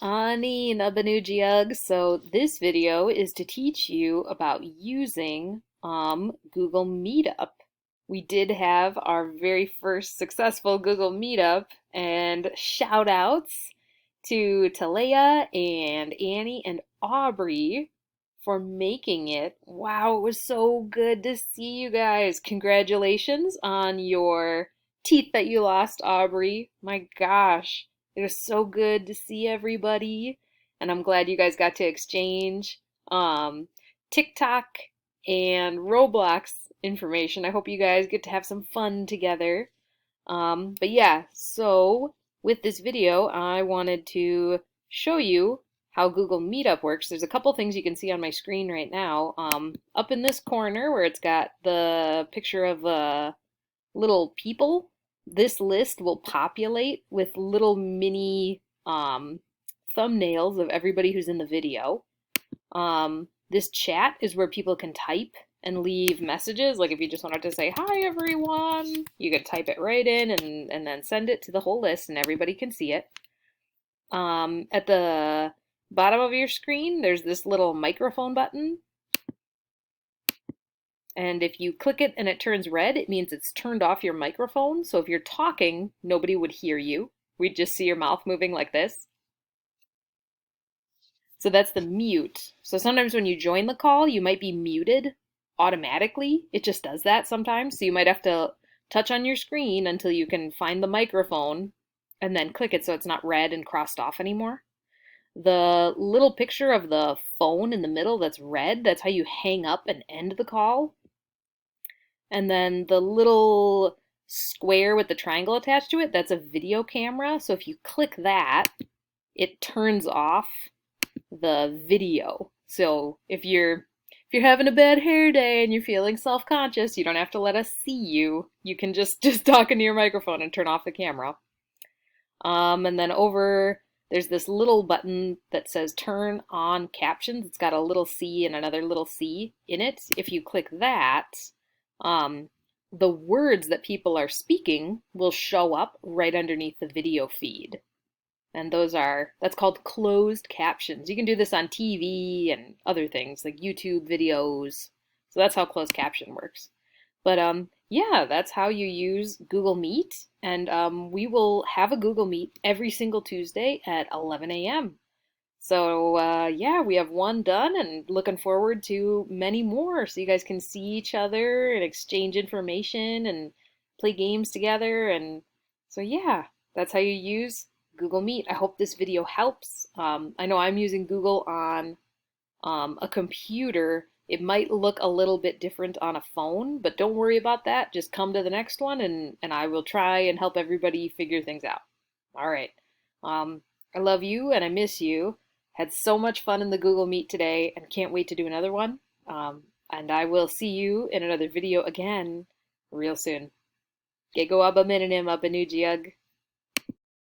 Ani Nabanujiug. So this video is to teach you about using Google Meetup. We did have our very first successful Google Meetup, and shout outs to Talea and Annie and Aubrey for making it. Wow, it was so good to see you guys. Congratulations on your teeth that you lost, Aubrey. My gosh. It was so good to see everybody, and I'm glad you guys got to exchange um, TikTok and Roblox information. I hope you guys get to have some fun together. But yeah, so with this video, I wanted to show you how Google Meetup works. There's a couple things you can see on my screen right now. Up in this corner where it's got the picture of little people, this list will populate with little mini thumbnails of everybody who's in the video. This chat is where people can type and leave messages. Like if you just wanted to say, hi everyone, you could type it right in and then send it to the whole list and everybody can see it. At the bottom of your screen, there's this little microphone button. And if you click it and it turns red, it means it's turned off your microphone. So if you're talking, nobody would hear you. We'd just see your mouth moving like this. So that's the mute. So sometimes when you join the call, you might be muted automatically. It just does that sometimes. So you might have to touch on your screen until you can find the microphone and then click it so it's not red and crossed off anymore. The little picture of the phone in the middle that's red, that's how you hang up and end the call. And then the little square with the triangle attached to it, that's a video camera. So if you click that, it turns off the video. So if you're having a bad hair day and you're feeling self-conscious, you don't have to let us see you. You can just talk into your microphone and turn off the camera. And then over there's this little button that says turn on captions. It's got a little C and another little C in it. If you click that, the words that people are speaking will show up right underneath the video feed. And that's called closed captions. You can do this on TV and other things like YouTube videos. So that's how closed caption works. But yeah, that's how you use Google Meet. And we will have a Google Meet every single Tuesday at 11 a.m. So yeah, we have one done and looking forward to many more so you guys can see each other and exchange information and play games together. And so yeah, that's how you use Google Meet. I hope this video helps. I know I'm using Google on a computer. It might look a little bit different on a phone, but don't worry about that. Just come to the next one and I will try and help everybody figure things out. All right. I love you and I miss you. Had so much fun in the Google Meet today and can't wait to do another one. And I will see you in another video again real soon. Gego aba mininim abanujiag.